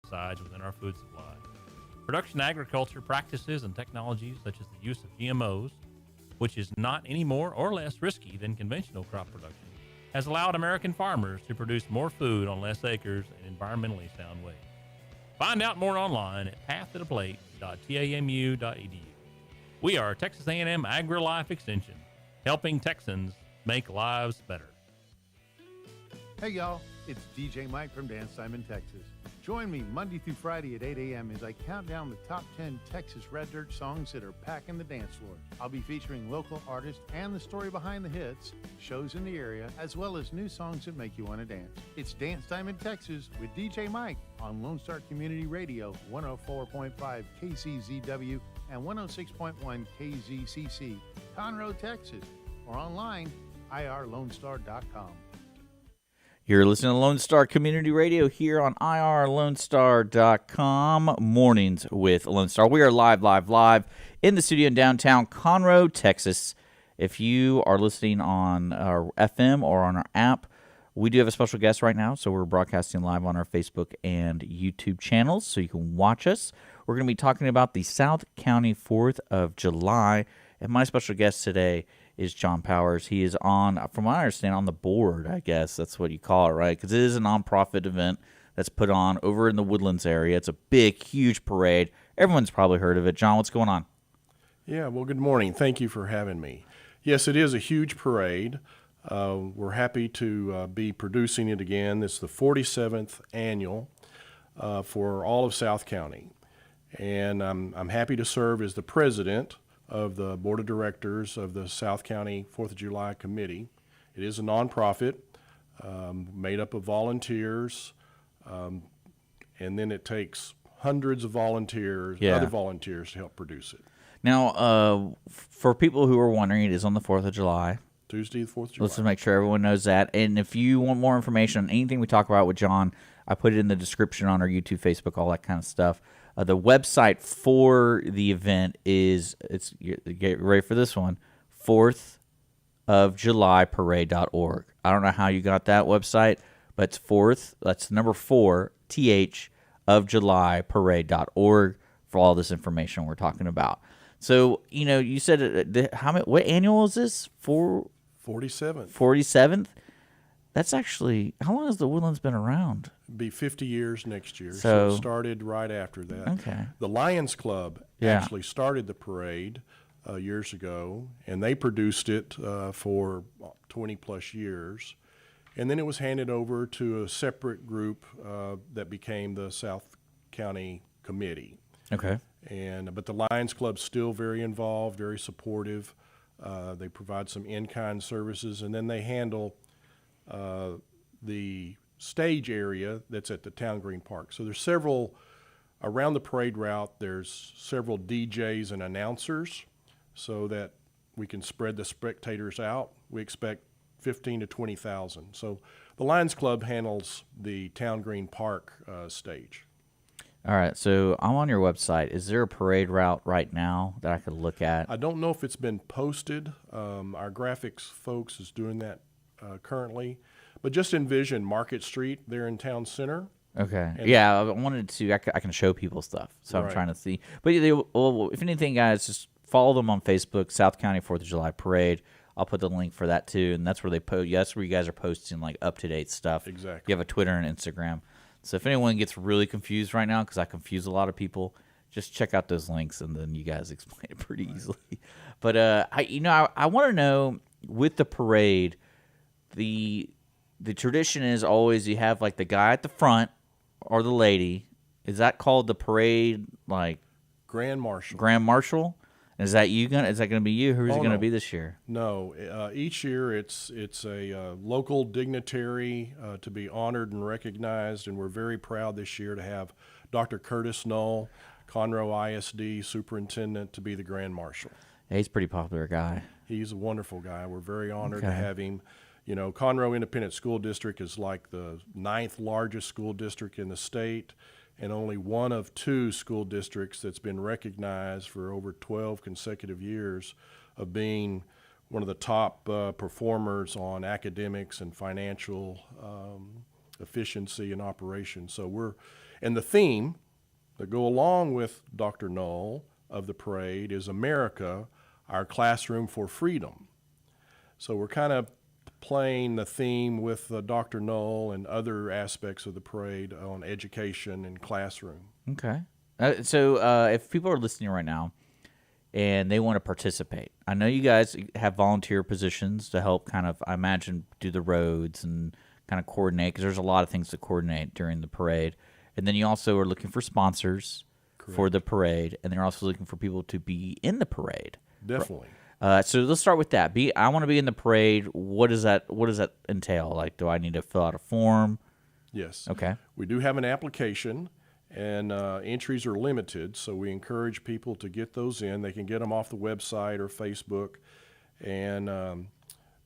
pesticides within our food supply. Production agriculture practices and technologies such as the use of GMOs, which is not any more or less risky than conventional crop production, has allowed American farmers to produce more food on less acres in environmentally sound ways. Find out more online at pathtotheplate.tamu.edu. We are Texas A&M Agri-Life Extension, helping Texans make lives better. Hey y'all, it's DJ Mike from Dance Time in Texas. Join me Monday through Friday at 8 a.m. as I count down the top 10 Texas Red Dirt songs that are packing the dance floor. I'll be featuring local artists and the story behind the hits, shows in the area, as well as new songs that make you want to dance. It's Dance Time in Texas with DJ Mike on Lone Star Community Radio, 104.5 KCZW and 106.1 KZCC, Conroe, Texas, or online, irlonestar.com. You're listening to Lone Star Community Radio here on irlonestar.com. Mornings with Lone Star. We are live in the studio in downtown Conroe, Texas. If you are listening on our FM or on our app, we do have a special guest right now, so we're broadcasting live on our Facebook and YouTube channels, so you can watch us. We're going to be talking about the South County 4th of July, and my special guest today is John Powers. He is on, from what I understand, on the board, I guess. That's what you call it, right? Because it is a nonprofit event that's put on over in the Woodlands area. It's a big, huge parade. Everyone's probably heard of it. John, what's going on? Yeah, well, good morning. Thank you for having me. Yes, it is a huge parade. We're happy to be producing it again. It's the 47th annual for all of South County. And I'm happy to serve as the president of the Board of Directors of the South County 4th of July Committee. It is a nonprofit made up of volunteers, and then it takes hundreds of volunteers, other volunteers to help produce it. Now, for people who are wondering, it is on the 4th of July. Tuesday, the 4th of July. Let's just make sure everyone knows that. And if you want more information on anything we talk about with John, I put it in the description on our YouTube, Facebook, all that kind of stuff. The website for the event is, get ready for this one, 4thofjulyparade.org. I don't know how you got that website, but it's 4th, that's number 4, TH, of Julyparade.org for all this information we're talking about. So, you know, you said, what annual is this? 47th. 47th? That's actually, how long has the Woodlands been around? Be 50 years next year, so it started right after that. Okay. The Lions Club actually started the parade years ago, and they produced it for 20-plus years. And then it was handed over to a separate group that became the South County Committee. Okay. But the Lions Club's still very involved, very supportive. They provide some in-kind services, and then they handle the stage area that's at the Town Green Park. So there's several, around the parade route, there's several DJs and announcers so that we can spread the spectators out. We expect 15 to 20,000. So the Lions Club handles the Town Green Park stage. All right, so I'm on your website. Is there a parade route right now that I could look at? I don't know if it's been posted. Our graphics folks is doing that currently. But just envision Market Street there in Town Center. Okay. Yeah, I wanted to. I can show people stuff, so I'm trying to see. But if anything, guys, just follow them on Facebook, South County 4th of July Parade. I'll put the link for that too, and that's where they post. That's where you guys are posting like up to date stuff. Exactly. You have a Twitter and Instagram. So if anyone gets really confused right now, because I confuse a lot of people, just check out those links, and then you guys explain it pretty easily. But I want to know, with the parade, the tradition is always you have like the guy at the front or the lady. Is that called the parade, like Grand Marshal? Grand Marshal? Is that gonna be you? Who's it gonna be this year? No, each year it's a local dignitary to be honored and recognized, and we're very proud this year to have Dr. Curtis Knoll, Conroe ISD Superintendent, to be the Grand Marshal. Yeah, he's a pretty popular guy. He's a wonderful guy. We're very honored to have him. You know, Conroe Independent School District is like the 9th largest school district in the state, and only one of 2 school districts that's been recognized for over 12 consecutive years of being one of the top performers on academics and financial efficiency and operation. So And the theme that go along with Dr. Knoll of the parade is America, our classroom for freedom. So we're kind of playing the theme with Dr. Knoll and other aspects of the parade on education and classroom. Okay. So if people are listening right now and they want to participate, I know you guys have volunteer positions to help kind of, I imagine, do the roads and kind of coordinate, because there's a lot of things to coordinate during the parade. And then you also are looking for sponsors for the parade, and they're also looking for people to be in the parade. Definitely. So let's start with that. I want to be in the parade. What does that entail? Like, do I need to fill out a form? Yes. Okay. We do have an application, and entries are limited, so we encourage people to get those in. They can get them off the website or Facebook, and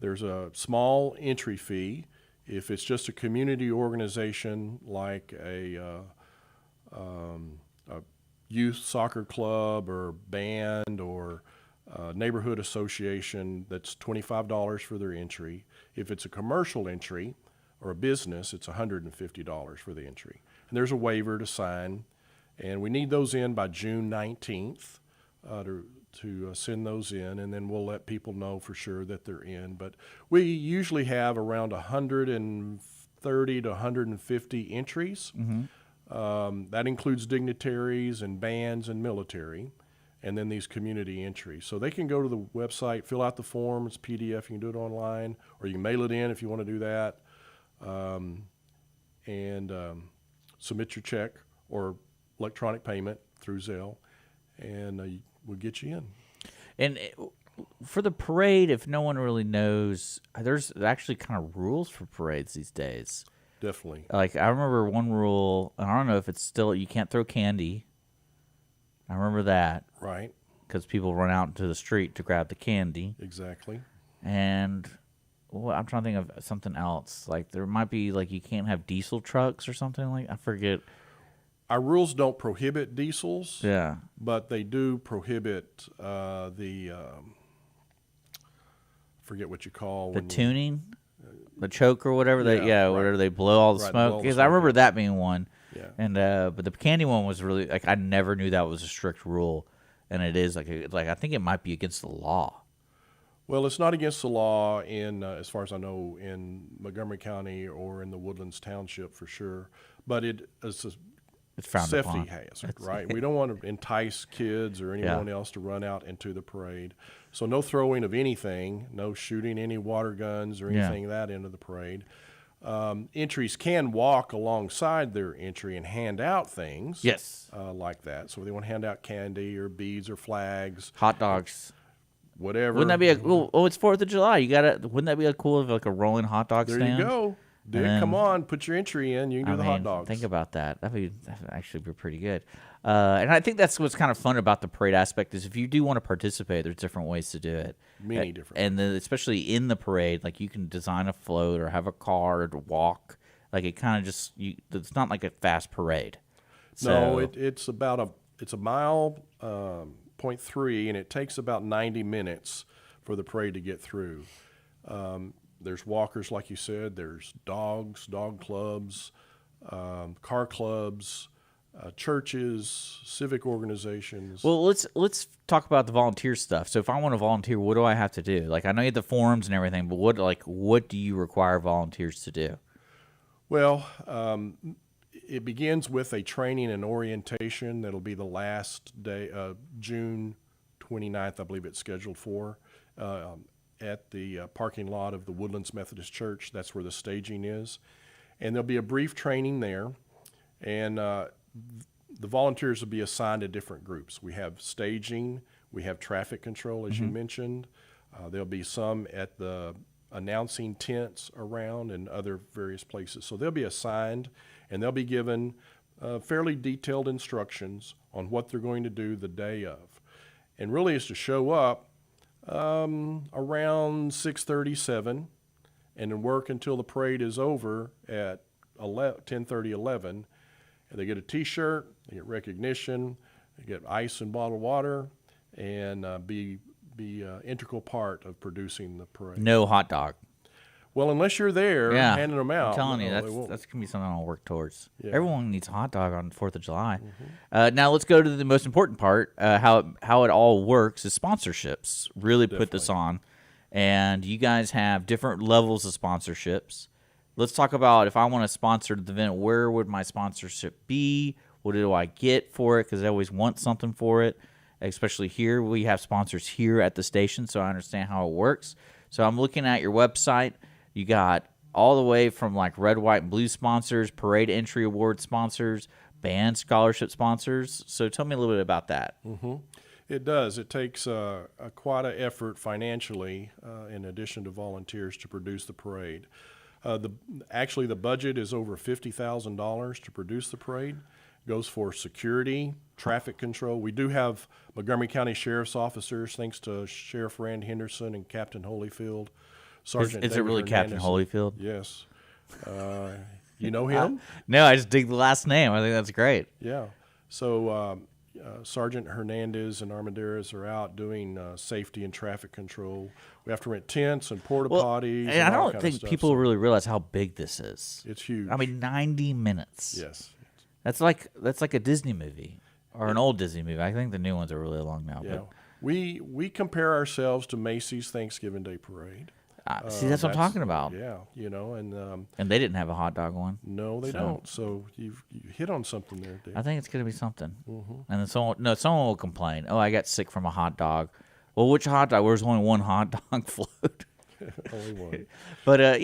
there's a small entry fee. If it's just a community organization like a youth soccer club or band or neighborhood association, that's $25 for their entry. If it's a commercial entry or a business, it's $150 for the entry. And there's a waiver to sign, and we need those in by June 19th to send those in, and then we'll let people know for sure that they're in. But we usually have around 130 to 150 entries. That includes dignitaries and bands and military, and then these community entries. So they can go to the website, fill out the form. It's PDF. You can do it online, or you can mail it in if you want to do that, and submit your check or electronic payment through Zelle, and we'll get you in. And for the parade, if no one really knows, there's actually kind of rules for parades these days. Definitely. Like, I remember one rule, and I don't know if it's still, you can't throw candy. I remember that. Right. Because people run out into the street to grab the candy. Exactly. And I'm trying to think of something else. Like, there might be, like, you can't have diesel trucks or something like, I forget. Our rules don't prohibit diesels. Yeah. But they do prohibit forget what you call The tuning? The choke or whatever, right. where they blow all the Right, smoke. blow the Because I smoke remember out. that being one. Yeah. And but the candy one was really, like, I never knew that was a strict rule, and it is like I think it might be against the law. Well, it's not against the law in, as far as I know, in Montgomery County or in the Woodlands Township for sure. But it's a It's frowned safety upon. hazard, right? We don't want to entice kids or anyone else to run out into the parade. So no throwing of anything, no shooting any water guns or anything of that into the parade. Entries can walk alongside their entry and hand out things. Yes. Like that. So if they want to hand out candy or beads or flags, Hot dogs. whatever. Wouldn't that be it's 4th of July. Wouldn't that be a cool, like a rolling hot dog There stand? you go. Dick, come on, put your entry in. You can do the hot dogs. Think about that. That'd actually be pretty good. And I think that's what's kind of fun about the parade aspect is if you do want to participate, there's different ways to do it. Many different And then especially in the parade, like you can design a float or have a car or walk. Like it kind of just it's not like a fast parade. No, it's about it's a mile, 0.3, and it takes about 90 minutes for the parade to get through. There's walkers, like you said. There's dogs, dog clubs, car clubs, churches, civic organizations. Well, let's talk about the volunteer stuff. So if I want to volunteer, what do I have to do? Like I know you have the forums and everything, but what do you require volunteers to do? Well, it begins with a training and orientation that'll be the last day, June 29th, I believe it's scheduled for, at the parking lot of the Woodlands Methodist Church. That's where the staging is. And there'll be a brief training there. And the volunteers will be assigned to different groups. We have staging, we have traffic control, as you mentioned. There'll be some at the announcing tents around and other various places. So they'll be assigned, and they'll be given fairly detailed instructions on what they're going to do the day of. And really is to show up around 6:37 and then work until the parade is over at 10:30, 11. And they get a T-shirt, they get recognition, they get ice and bottled water, and be integral part of producing the parade. No hot dog. Well, unless you're there Yeah, handing them out, I'm telling you, no, they won't. that's gonna be something I'll work towards. Yeah. Everyone needs a hot dog on the 4th of July. Now let's go to the most important part. How it all works is sponsorships. Really put this on, and you guys have different levels of sponsorships. Let's talk about if I want to sponsor the event. Where would my sponsorship be? What do I get for it? Because I always want something for it. Especially here, we have sponsors here at the station, so I understand how it works. So I'm looking at your website. You got all the way from like red, white, and blue sponsors, parade entry award sponsors, band scholarship sponsors. So tell me a little bit about that. It does. It takes quite an effort financially, in addition to volunteers, to produce the parade. Actually, the budget is over $50,000 to produce the parade. Goes for security, traffic control. We do have Montgomery County Sheriff's officers, thanks to Sheriff Rand Henderson and Captain Holyfield. Sergeant Is it David really Captain Hernandez. Holyfield? Yes. You know him? No, I just dig the last name. I think that's great. Yeah. So Sergeant Hernandez and Armendariz are out doing safety and traffic control. We have to rent tents and porta potties. And I all don't kind of think stuff. people So really realize how big this is. it's huge. I mean, 90 minutes. yes. That's like a Disney movie or an old Disney movie. I think the new ones are really long now. Yeah. We compare ourselves to Macy's Thanksgiving Day Parade. But see, that's what I'm talking about. Yeah, and And they didn't have a hot dog one. no, they So- don't. So you hit on something there, Dave. I think it's going to be something. And then someone will complain. Oh, I got sick from a hot dog. Well, which hot dog? There's only one hot dog float. Only one. But I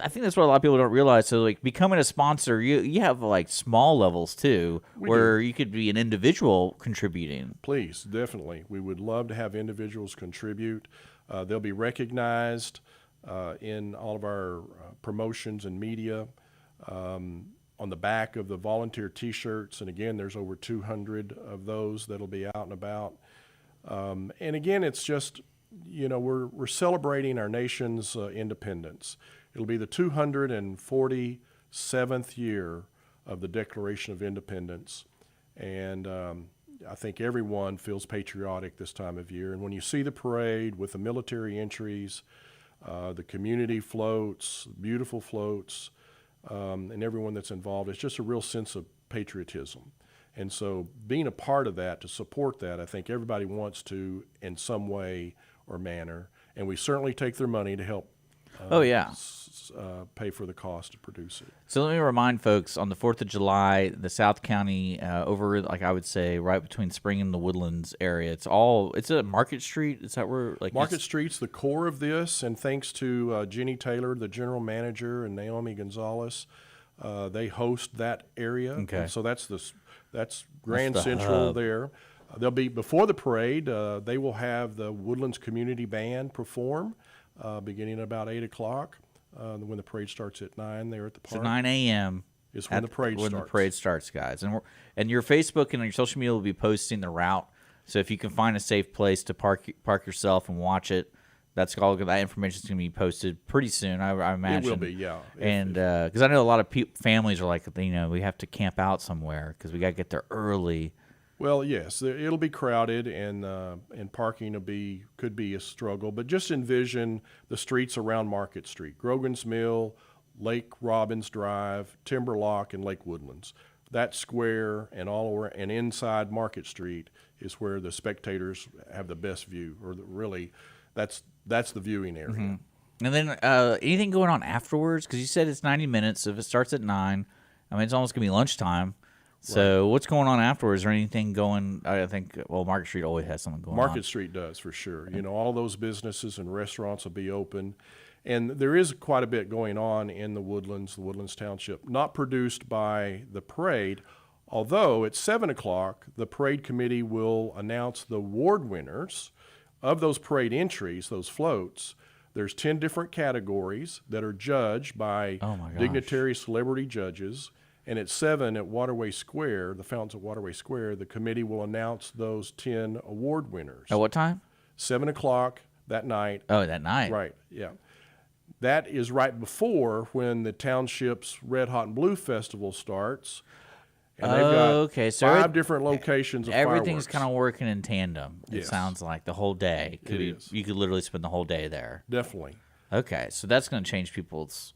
think that's what a lot of people don't realize. So, like, becoming a sponsor, you have like small levels too, where you could be an individual contributing. Please, definitely. We would love to have individuals contribute. They'll be recognized in all of our promotions and media. On the back of the volunteer T-shirts, and again, there's over 200 of those that'll be out and about. And again, it's just, we're celebrating our nation's independence. It'll be the 247th year of the Declaration of Independence, and I think everyone feels patriotic this time of year. And when you see the parade with the military entries, the community floats, beautiful floats, and everyone that's involved, it's just a real sense of patriotism. And so being a part of that, to support that, I think everybody wants to in some way or manner. And we certainly take their money to help pay for the cost to produce it. So let me remind folks, on the 4th of July, the South County, over, like I would say, right between Spring and the Woodlands area, it's a Market Street. Is that where? Market Street's the core of this, and thanks to Jenny Taylor, the general manager, and Naomi Gonzalez, they host that area. Okay. And so that's Grand the Central hub. there. They'll be, before the parade, they will have the Woodlands Community Band perform beginning at about 8 o'clock. When the parade starts at 9 there at the park. So 9 a.m. is when the parade starts. When the parade starts, guys. And your Facebook and your social media will be posting the route. So if you can find a safe place to park yourself and watch it, that's all. That information is going to be posted pretty soon, I imagine. It will be, yeah. And because I know a lot of families are like, we have to camp out somewhere because we got to get there early. Well, yes, it'll be crowded, and parking could be a struggle. But just envision the streets around Market Street: Grogan's Mill, Lake Robbins Drive, Timberlock, and Lake Woodlands. That square and all over, and inside Market Street is where the spectators have the best view, or really, that's the viewing area. Mm-hmm. And then anything going on afterwards? Because you said it's 90 minutes. So if it starts at 9, I mean, it's almost going to be lunchtime. So what's going on afterwards? Is there anything going? I think, Market Street always has something going on. Market Street does, for sure. All those businesses and restaurants will be open. And there is quite a bit going on in the Woodlands Township, not produced by the parade, although at 7 o'clock, the parade committee will announce the award winners of those parade entries, those floats. There's 10 different categories that are judged by dignitary celebrity judges. And at 7 at Waterway Square, the fountains at Waterway Square, the committee will announce those 10 award winners. At what time? 7 o'clock that night. Oh, that night. Right, yeah. That is right before when the township's Red Hot and Blue Festival starts. And they've got so 5 different locations of everything's fireworks. kind of working in tandem. It Yes. sounds like the whole day. It is. You could literally spend the whole day there. Definitely. Okay, so that's going to change people's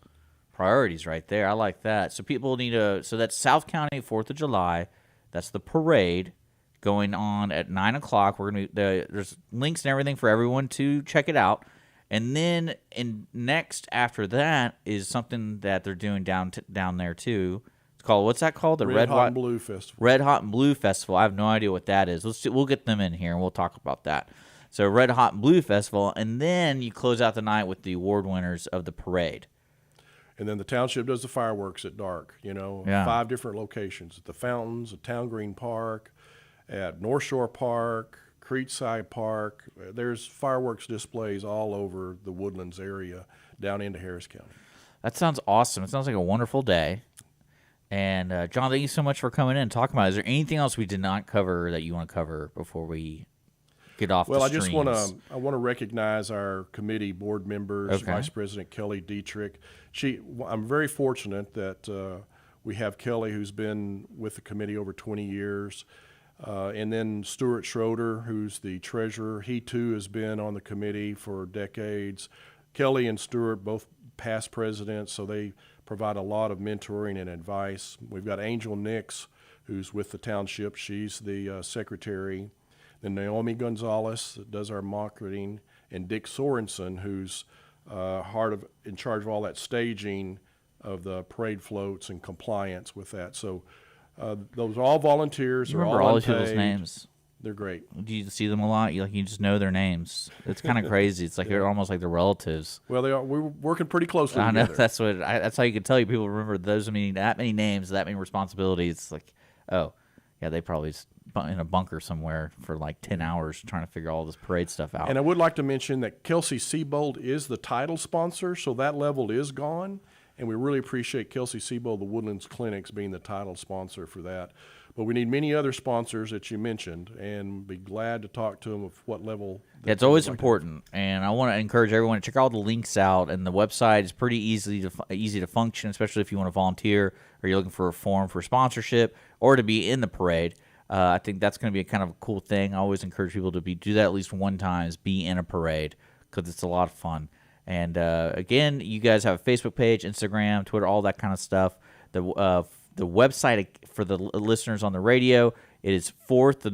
priorities right there. I like that. So people need to. So that's South County 4th of July. That's the parade going on at 9 o'clock. We're gonna there's links and everything for everyone to check it out. And then next after that is something that they're doing down there too. It's called, what's that called? The Red Hot and Blue Festival. Red Hot and Blue Festival. I have no idea what that is. We'll get them in here and we'll talk about that. So Red Hot and Blue Festival, and then you close out the night with the award winners of the parade. And then the township does the fireworks at dark, 5 different locations. At the fountains, at Town Green Park, at North Shore Park, Creekside Park. There's fireworks displays all over the Woodlands area down into Harris County. That sounds awesome. It sounds like a wonderful day. And, John, thank you so much for coming in and talking about it. Is there anything else we did not cover that you want to cover before we get off the streams? I want to recognize our committee board members, Okay. Vice President Kelly Dietrich. I'm very fortunate that we have Kelly, who's been with the committee over 20 years, and then Stuart Schroeder, who's the treasurer. He too has been on the committee for decades. Kelly and Stuart, both past presidents, so they provide a lot of mentoring and advice. We've got Angel Nix, who's with the township. She's the secretary. Then Naomi Gonzalez that does our marketing, and Dick Sorensen, who's in charge of all that staging of the parade floats and compliance with that. So those are all volunteers. You They're remember all these people's unpaid. names? They're great. Do you see them a lot? You just know their names. It's kind of crazy. It's like they're almost like they're relatives. Well, they are. We're working pretty closely I know together. that's how you can tell you people remember those. I mean, that many names, that many responsibilities. It's like, oh, yeah, they probably in a bunker somewhere for like 10 hours trying to figure all this parade stuff out. And I would like to mention that Kelsey Seabold is the title sponsor, so that level is gone. And we really appreciate Kelsey Seabold, the Woodlands Clinics, being the title sponsor for that. But we need many other sponsors that you mentioned, and be glad to talk to them of what level. Yeah, it's always important, and I want to encourage everyone to check all the links out. And the website is pretty easy to function, especially if you want to volunteer or you're looking for a form for sponsorship or to be in the parade. I think that's going to be a kind of a cool thing. I always encourage people to do that at least one time, is be in a parade, because it's a lot of fun. And again, you guys have a Facebook page, Instagram, Twitter, all that kind of stuff. The website for the listeners on the radio, it is 4th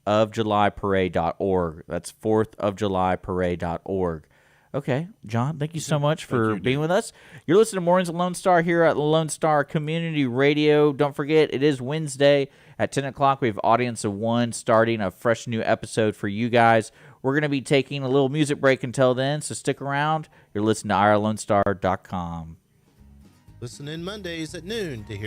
of July parade.org. That's 4th of July parade.org. Okay, John, thank you so much for being with us. You're listening to Mornings of Lone Star here at Lone Star Community Radio. Don't forget, it is Wednesday at 10 o'clock. We have Audience of One starting a fresh new episode for you guys. We're going to be taking a little music break until then, so stick around. You're listening to irlonestar.com. Listen in Mondays at noon to hear